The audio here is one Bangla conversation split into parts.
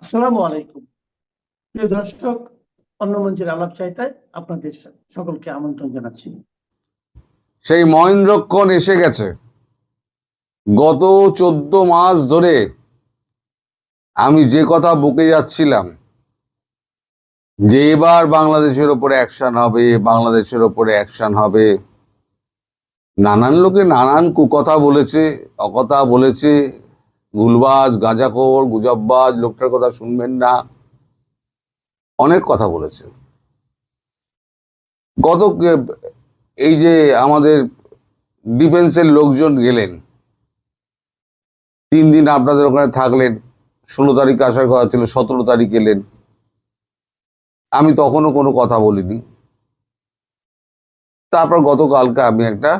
আসসালামু আলাইকুম প্রিয় দর্শক, অন্য মঞ্চের আলাপ চাইতায় আপনাদের সকলকে আমন্ত্রণ জানাচ্ছি। সেই মহেন্দ্রক্ষণ এসে গেছে। গত 14 মাস ধরে আমি যে কথা বকে যাচ্ছিলাম যে এবার বাংলাদেশের ওপরে অ্যাকশন হবে, বাংলাদেশের ওপরে অ্যাকশন হবে, নানান লোকে নানান কুকথা বলেছে, অকথা বলেছে, গুলবাজ, গাঁজাখোর, গুজববাজ, লোকটার কথা শুনবেন না, অনেক কথা বলেছে। এই যে আমাদের ডিফেন্সের লোকজন গেলেন, 3 দিন আপনাদের ওখানে থাকলেন, 16 তারিখ আসার কথা ছিল, 17 তারিখ এলেন। আমি তখনও কোনো কথা বলিনি। তারপর গতকালকে আমি একটা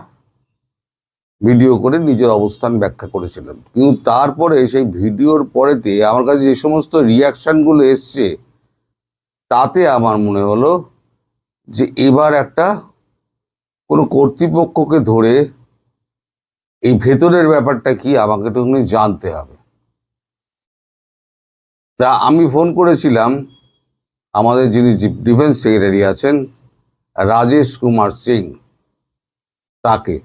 ভিডিও করে নিজের অবস্থান ব্যাখ্যা করেছিলাম, কিন্তু তারপরে সেই ভিডিওর পরেতে আমার কাছে যে সমস্ত রিয়াকশনগুলো এসছে, তাতে আমার মনে হলো যে এবার একটা কোনো কর্তৃপক্ষকে ধরে এই ভেতরের ব্যাপারটা কি আমাকে একটু জানতে হবে। তা আমি ফোন করেছিলাম আমাদের যিনি ডিফেন্স সেক্রেটারি আছেন, রাজেশ কুমার সিং, তাকে।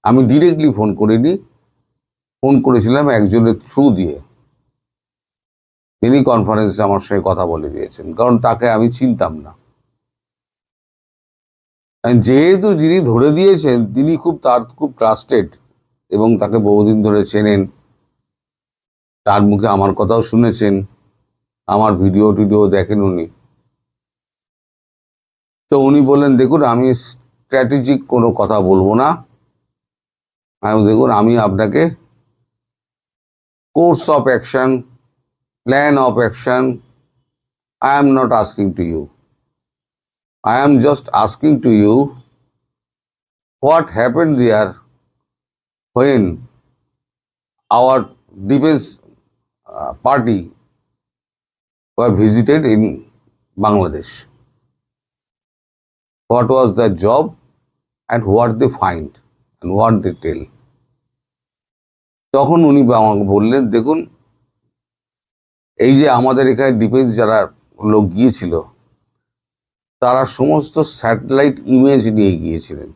আমি ডিরেক্টলি ফোন করিনি, ফোন করেছিলাম একজনের থ্রু দিয়ে। তিনি কনফারেন্সে আমার সঙ্গে কথা বলে দিয়েছেন, কারণ তাকে আমি চিনতাম না। যেহেতু যিনি ধরে দিয়েছেন তিনি খুব ট্রাস্টেড এবং তাকে বহুদিন ধরে চেনেন, তার মুখে আমার কথাও শুনেছেন, আমার ভিডিও টিডিও দেখেন উনি। তো উনি বললেন, দেখুন আমি স্ট্র্যাটেজিক কোনো কথা বলবো না, দেখুন আমি আপনাকে course of action, plan of action, I am not asking to you. I am just asking to you what happened there when our defense party were visited in Bangladesh. What was their job and what they find and what they tell. তখন উনি আমাকে বললেন, দেখুন এই যে আমাদের এখানে ডিফেন্স যারা লোক গিয়েছিল তারা সমস্ত স্যাটেলাইট ইমেজ নিয়ে গিয়েছিলেন।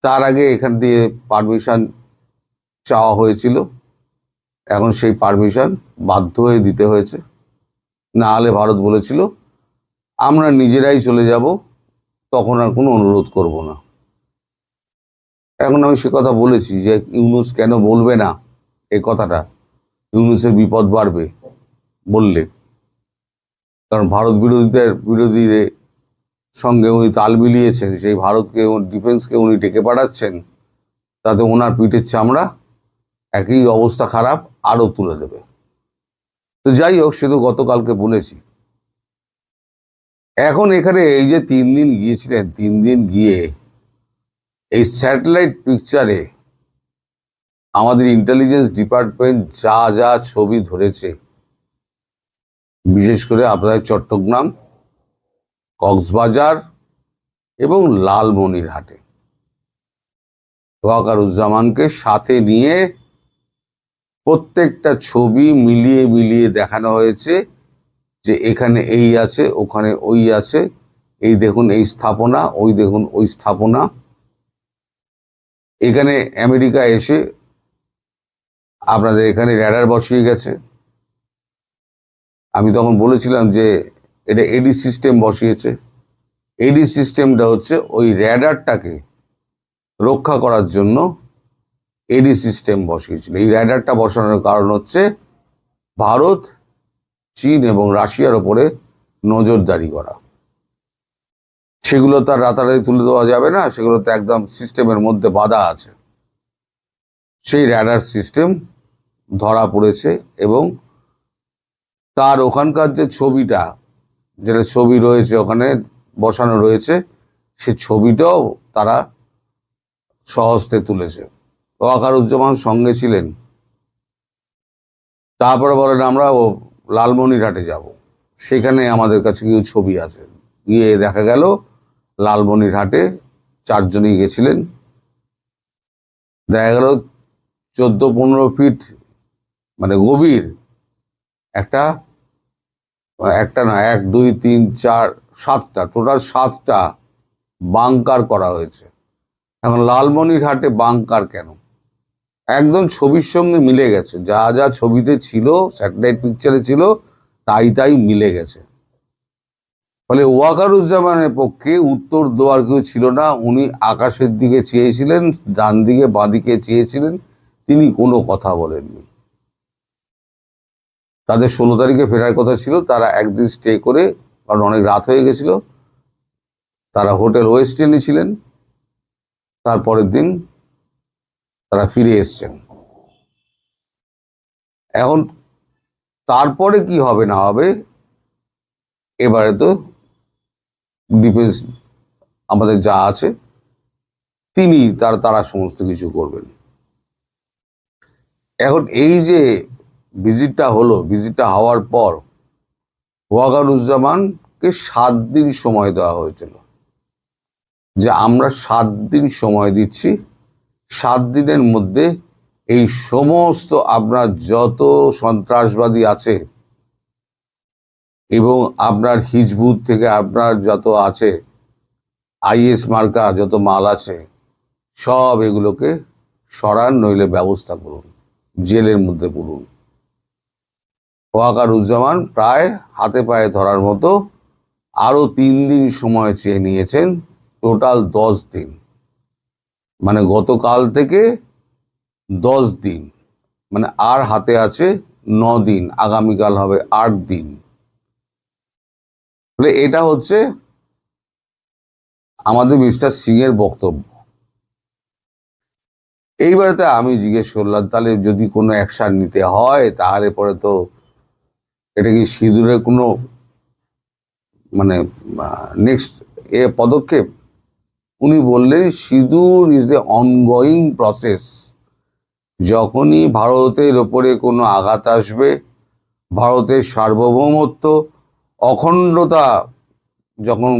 তার আগে এখান দিয়ে পারমিশন চাওয়া হয়েছিল, এখন সেই পারমিশন বাধ্য হয়ে দিতে হয়েছে, না হলে ভারত বলেছিল আমরা নিজেরাই চলে যাব, তখন আর কোনো অনুরোধ করব না। এখন আমি সে কথা বলেছি যে ইউনূস কেন বলবে না এই কথাটা, ইউনূসের বিপদ বাড়বে বললে, কারণ ভারত বিরোধীদের সঙ্গে উনি তাল মিলিয়েছেন, সেই ভারতকে ডিফেন্সকে উনি ডেকে পাঠাচ্ছেন, তাতে ওনার পিঠের চামড়া একই অবস্থা খারাপ আরো তুলে দেবে। তো যাই হোক, সে তো গতকালকে বলেছি। এখন এখানে এই যে 3 দিন গিয়েছিলেন, 3 দিন গিয়ে এই স্যাটেলাইট পিকচারে আমাদের ইন্টেলিজেন্স ডিপার্টমেন্ট যা যা ছবি ধরেছে, বিশেষ করে আপনাদের চট্টগ্রাম, কক্সবাজার এবং লালমনিরহাটে ওয়াকারুজ্জামানকে সাথে নিয়ে প্রত্যেকটা ছবি মিলিয়ে মিলিয়ে দেখানো হয়েছে যে এখানে এই আছে, ওখানে ওই আছে, এই দেখুন এই স্থাপনা, ওই দেখুন ওই স্থাপনা। এখানে আমেরিকা এসে আপনাদের এখানে র্যাডার বসিয়ে গেছে। আমি তখন বলেছিলাম যে এটা এডি সিস্টেম বসিয়েছে। এডি সিস্টেমটা হচ্ছে ওই র্যাডারটাকে রক্ষা করার জন্য এডি সিস্টেম বসিয়েছিল। এই র্যাডারটা বসানোর কারণ হচ্ছে ভারত, চীন এবং রাশিয়ার ওপরে নজরদারি করা। সেগুলো তার রাতারাতি তুলে দেওয়া যাবে না, সেগুলো তো একদম সিস্টেমের মধ্যে বাধা আছে। সেই র্যাডার সিস্টেম ধরা পড়েছে এবং তার ওখানকার যে ছবিটা, যেটা ছবি রয়েছে ওখানে বসানো রয়েছে, সে ছবিটাও তারা সহস্তে তুলেছে। ওয়াকারুজ্জামান সঙ্গে ছিলেন। তারপরে বলেন আমরা লালমনিরহাটে যাব, সেখানে আমাদের কাছে কিছু ছবি আছে। গিয়ে দেখা গেল লালমনিরহাটে 4 জনই গেছিলেন। দেখা গেল 14-15 ফিট মানে গভীর একটা একটা না, 1 2 3 4 7টা, টোটাল 7টা বাংকার করা হয়েছে। এখন লালমনিরহাটে বাংকার কেন? একদম ছবির সঙ্গে মিলে গেছে, যা যা ছবিতে ছিল, স্যাটেলাইট পিকচারে ছিল, তাই তাই মিলে গেছে। ফলে ওয়াকারুজ্জামানের পক্ষে উত্তর দেওয়ার কেউ ছিল না। উনি আকাশের দিকে চেয়েছিলেন, ডান দিকে বাঁ দিকে চেয়েছিলেন, তিনি কোনো কথা বলেননি। তাদের 16 তারিখে ফেরার কথা ছিল, তারা একদিন স্টে করে, কারণ অনেক রাত হয়ে গেছিল, তারা হোটেল ওয়েস্ট এন্ডে ছিলেন। তারপরের দিন তারা ফিরে এসছেন। এখন তারপরে কি হবে না হবে, এবারে তো ডিফেন্স আমাদের যা আছে তিনি তারা সমস্ত কিছু করবেন। এখন এই যে ভিজিটটা হলো, ভিজিটটা হওয়ার পর ওয়াকারুজ্জামানকে 7 দিন সময় দেওয়া হয়েছিল, যে আমরা 7 দিন সময় দিচ্ছি, 7 দিনের মধ্যে এই সমস্ত আপনার যত সন্ত্রাসবাদী আছে এবং আপনার হিজবুত থেকে আপনার যত আছে, আইএস মার্কা যত মাল আছে, সব এগুলোকে সরান, নইলে ব্যবস্থা করুন, জেলের মধ্যে পুরুন। ওয়াকারুজ্জামান প্রায় হাতে পায়ে ধরার মতো আরো 3 দিন সময় চেয়ে নিয়েছেন, টোটাল 10 দিন। মানে গতকাল থেকে 10 দিন, মানে আর হাতে আছে 9 দিন, আগামীকাল হবে 8 দিন। বলে এটা হচ্ছে আমাদের মিস্টার সিং এর বক্তব্য। এইবারেতে আমি জিজ্ঞেস করলাম, তাহলে যদি কোনো অ্যাকশন নিতে হয় তাহলে পরে তো এটা কি সিঁদুরের কোনো মানে নেক্সট পদক্ষেপ? উনি বললেন, সিঁদুর ইজ দ্য অনগোয়িং প্রসেস। যখনই ভারতের ওপরে কোনো আঘাত আসবে, ভারতের সার্বভৌমত্ব, অখণ্ডতা যখন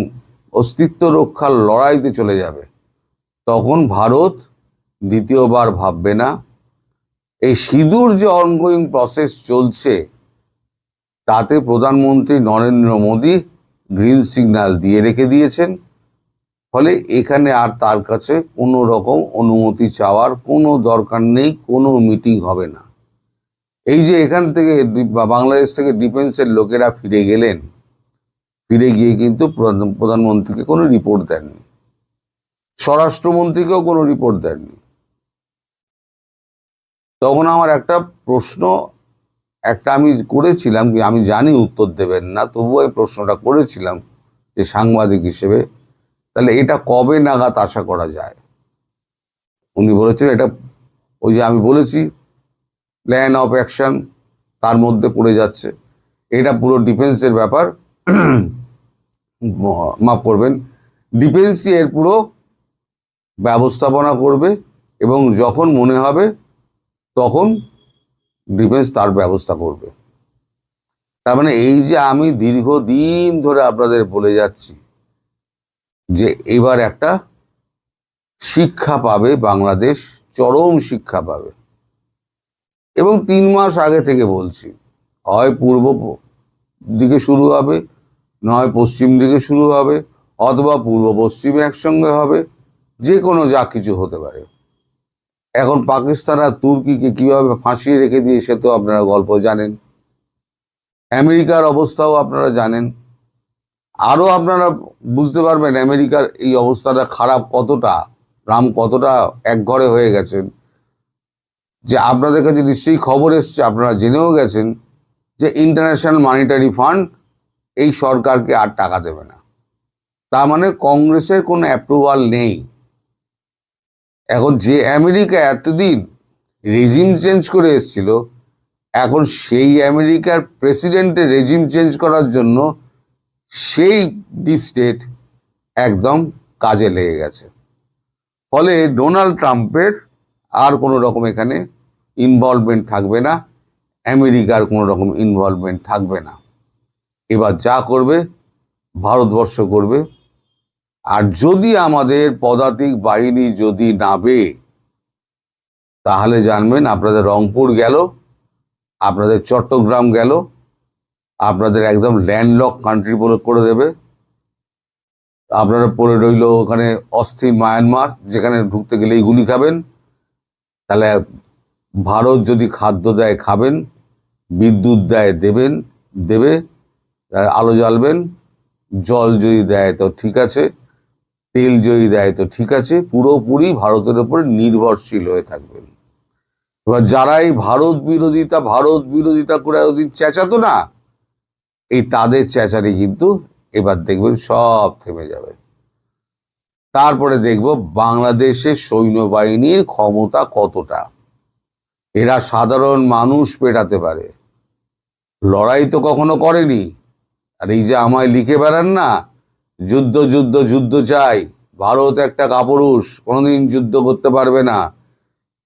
অস্তিত্ব রক্ষার লড়াইতে চলে যাবে, তখন ভারত দ্বিতীয়বার ভাববে না। এই সিঁদুর যে অনগোয়িং প্রসেস চলছে, তাতে প্রধানমন্ত্রী নরেন্দ্র মোদী গ্রিন সিগন্যাল দিয়ে রেখে দিয়েছেন। ফলে এখানে আর তার কাছে কোনো রকম অনুমতি চাওয়ার কোনো দরকার নেই, কোনো মিটিং হবে না। এই যে এখান থেকে বাংলাদেশ থেকে ডিফেন্সের লোকেরা ফিরে গেলেন, ফিরে গিয়ে কিন্তু প্রধানমন্ত্রীকে কোনো রিপোর্ট দেননি, স্বরাষ্ট্রমন্ত্রীকেও কোনো রিপোর্ট দেননি। তখন আমার একটা প্রশ্ন আমি করেছিলাম, কি আমি জানি উত্তর দেবেন না, তবুও এই প্রশ্নটা করেছিলাম যে সাংবাদিক হিসেবে, তাহলে এটা কবে নাগাদ আশা করা যায়? উনি বলেছেন এটা ওই যে আমি বলেছি প্ল্যান অফ অ্যাকশন, তার মধ্যে পড়ে যাচ্ছে। এটা পুরো ডিফেন্সের ব্যাপার, মাফ করবেন, ডিফেন্সই এর পুরো ব্যবস্থাপনা করবে, এবং যখন মনে হবে তখন ডিফেন্স তার ব্যবস্থা করবে। তার মানে এই যে আমি দীর্ঘদিন ধরে আপনাদের বলে যাচ্ছি যে এবার একটা শিক্ষা পাবে বাংলাদেশ, চরম শিক্ষা পাবে। এবং 3 মাস আগে থেকে বলছি, হয় পূর্ব দিকে শুরু হবে, নয় পশ্চিম দিকে শুরু হবে, অথবা পূর্ব পশ্চিম একসঙ্গে হবে, যে কোনো যা কিছু হতে পারে। এখন পাকিস্তান আর তুর্কিকে কিভাবে ফাঁসিয়ে রেখে দিয়ে সে তো আপনারা গল্প জানেন, আমেরিকার অবস্থাও আপনারা জানেন। আরো আপনারা বুঝতে পারবেন আমেরিকার এই অবস্থাটা খারাপ কতটা, ট্রাম্প কতটা একঘরে হয়ে গেছেন। যে আপনাদের কাছে নিশ্চয়ই খবর এসছে, আপনারা জেনেও গেছেন যে ইন্টারন্যাশনাল মনিটারি ফান্ড এই সরকারকে আর টাকা দেবে না। তার মানে কংগ্রেসের কোনো অ্যাপ্রুভাল নেই। এখন যে আমেরিকা এতদিন রেজিম চেঞ্জ করে এসেছিল, এখন সেই আমেরিকার প্রেসিডেন্টের রেজিম চেঞ্জ করার জন্য সেই ডিপ স্টেট একদম কাজে লেগে গেছে। ফলে ডোনাল্ড ট্রাম্পের আর কোনো রকম এখানে ইনভলভমেন্ট থাকবে না, আমেরিকার কোনো রকম ইনভলভমেন্ট থাকবে না। এবার যা করবে ভারতবর্ষ করবে। আর যদি আমাদের পদাতিক বাহিনী যদি নাবে, তাহলে জানবেন আপনাদের রংপুর গেল, আপনাদের চট্টগ্রাম গেল, আপনাদের একদম ল্যান্ডলক কান্ট্রি বলে করে দেবে। আপনারা পড়ে রইল ওখানে অস্থির মায়ানমার, যেখানে ঢুকতে গেলেই গুলি খাবেন। তাহলে ভারত যদি খাদ্য দেয় খাবেন, বিদ্যুৎ দেয় দেবে, আলো জ্বালবেন, জল যদি দেয় তো ঠিক আছে, তেল যদি দেয় তো ঠিক আছে, পুরোপুরি ভারতের উপর নির্ভরশীল হয়ে থাকবেন। এবার যারা এই ভারত বিরোধিতা করে ওদিন চেঁচাতো না, এই তাদের চেঁচারি কিন্তু এবার দেখবেন সব থেমে যাবে। তারপরে দেখব বাংলাদেশের সৈন্যবাহিনীর ক্ষমতা কতটা। এরা সাধারণ মানুষ পেটাতে পারে, লড়াই তো কখনো করেনি। আর এই যে আমায় লিখে বেড়ান না, যুদ্ধ যুদ্ধ যুদ্ধ চাই, ভারত একটা কাপুরুষ, কোনোদিন যুদ্ধ করতে পারবে না।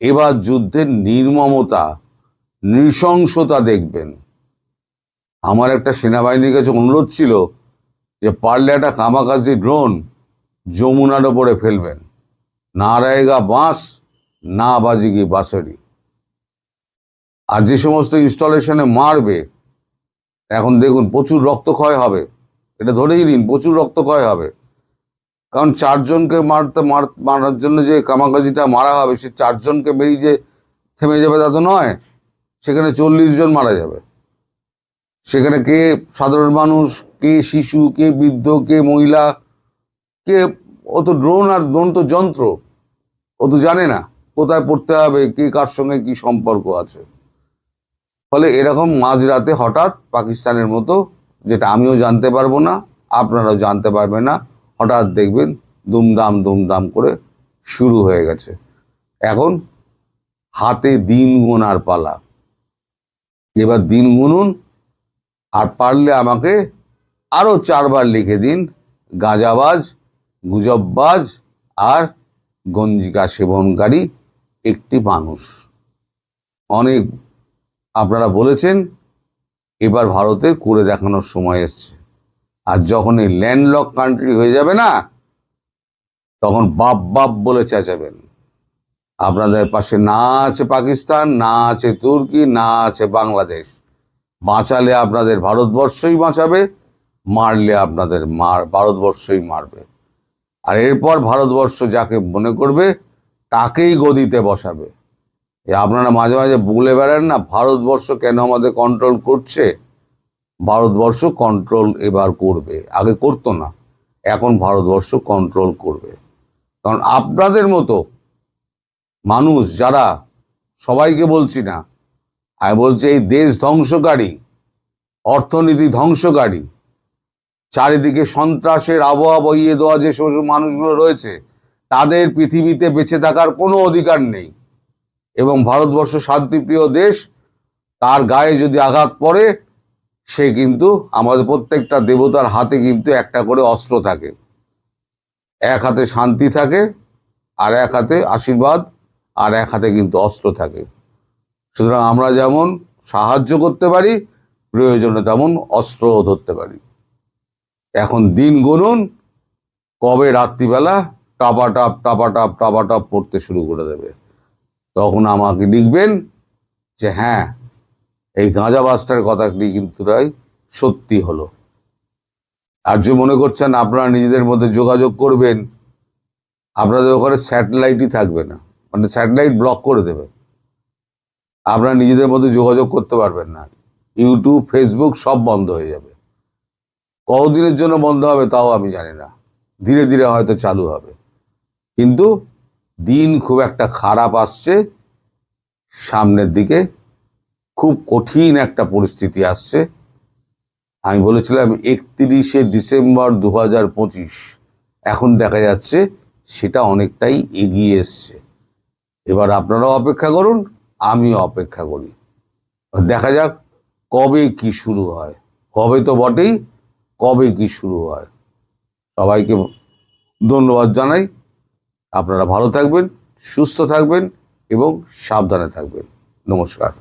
এবার যুদ্ধের নির্মমতা, নৃশংসতা দেখবেন। আমার একটা সেনাবাহিনীর কাছে অনুরোধ ছিল যে পারলে একটা কামাকাজি ড্রোন যমুনার ওপরে ফেলবেন, না रहेगा বাঁশ না বাজেগি বাঁশরি। আর যে সমস্ত ইনস্টলেশনে মারবে, এখন দেখুন প্রচুর রক্তক্ষয় হবে, এটা ধরেই নিন, প্রচুর রক্তক্ষয় হবে। কারণ চারজনকে মারার জন্য যে কামাকাজিটা মারা হবে, সে চারজনকে বেরিয়ে যে থেমে যাবে তা তো নয়, সেখানে 40 জন মারা যাবে। সেখানে কে সাধারণ মানুষ, কে শিশু, কে বৃদ্ধ, কে মহিলা, কে, ও তো ড্রোন, আর ড্রোন তো যন্ত্র, ও তো জানে না কোথায় পড়তে হবে, কে কার সঙ্গে কি সম্পর্ক আছে। ফলে এরকম মাঝরাতে হঠাৎ পাকিস্তানের মতো, যেটা আমিও জানতে পারবো না, আপনারাও জানতে পারবেন না, হঠাৎ দেখবেন দুমদাম করে শুরু হয়ে গেছে। এখন হাতে দিন গোনার পালা। এবার দিন গুনুন, আর পারলে আমাকে আরো 4 বার লিখে দিন গাঁজাবাজ, গুজববাজ আর গঞ্জিকা সেবনকারী একটি মানুষ। অনেক আপনারা বলেছেন, এবার ভারতের করে দেখানোর সময় এসছে। আর যখন এই ল্যান্ডলক কান্ট্রি হয়ে যাবে না, তখন বাপ বাপ বলে চেঁচাবেন। আপনাদের পাশে না আছে পাকিস্তান, না আছে তুর্কি, না আছে বাংলাদেশ। বাঁচালে আপনাদের ভারতবর্ষই বাঁচাবে, মারলে আপনাদের ভারতবর্ষই মারবে। আর এরপর ভারতবর্ষ যাকে মনে করবে তাকেই গদিতে বসাবে। আপনারা মাঝে মাঝে বলে বেড়ান না, ভারতবর্ষ কেন আমাদের কন্ট্রোল করছে। ভারতবর্ষ কন্ট্রোল এবার করবে, আগে করতো না, এখন ভারতবর্ষ কন্ট্রোল করবে। কারণ আপনাদের মতো মানুষ যারা, সবাইকে বলছি না, আমি বলছি এই দেশ ধ্বংসকারী, অর্থনীতি ধ্বংসকারী, চারিদিকে সন্ত্রাসের আবহাওয়া বইয়ে দেওয়া যে সমস্ত মানুষগুলো রয়েছে, তাদের পৃথিবীতে বেঁচে থাকার কোনো অধিকার নেই। এবং ভারতবর্ষ শান্তিপ্রিয় দেশ, তার গায়ে যদি আঘাত পড়ে, সে কিন্তু, আমাদের প্রত্যেকটা দেবতার হাতে কিন্তু একটা করে অস্ত্র থাকে। এক হাতে শান্তি থাকে, আর এক হাতে আশীর্বাদ, আর এক হাতে কিন্তু অস্ত্র থাকে। সুতরাং আমরা যেমন সাহায্য করতে পারি, প্রয়োজনে তেমন অস্ত্রও ধরতে পারি। এখন দিন গুনুন, কবে রাত্রিবেলা টাপাটাপ পড়তে শুরু করে দেবে। তখন আমাকে লিখবেন যে হ্যাঁ, এই গাঁজাবাজটার কথাটি কিন্তু সত্যি হলো। আর যে মনে করছেন আপনারা নিজেদের মধ্যে যোগাযোগ করবেন, আপনাদের ওখানে স্যাটেলাইটই থাকবে না, মানে স্যাটেলাইট ব্লক করে দেবে। আপনারা নিজেদের মধ্যে যোগাযোগ করতে পারবেন না, ইউটিউব, ফেসবুক সব বন্ধ হয়ে যাবে। কতদিনের জন্য বন্ধ হবে তাও আমি জানি না, ধীরে ধীরে হয়তো চালু হবে। কিন্তু দিন খুব একটা খারাপ আসছে সামনের দিকে, খুব কঠিন একটা পরিস্থিতি আসছে। আমি বলেছিলাম 31শে ডিসেম্বর 2025, এখন দেখা যাচ্ছে সেটা অনেকটাই এগিয়ে এসছে। এবার আপনারাও অপেক্ষা করুন, আমিও অপেক্ষা করি, দেখা যাক কবে কি শুরু হয়। কবে তো বটেই, কবে কি শুরু হয়। সবাইকে ধন্যবাদ জানাই। আপনারা ভালো থাকবেন, সুস্থ থাকবেন এবং সাবধানে থাকবেন। নমস্কার।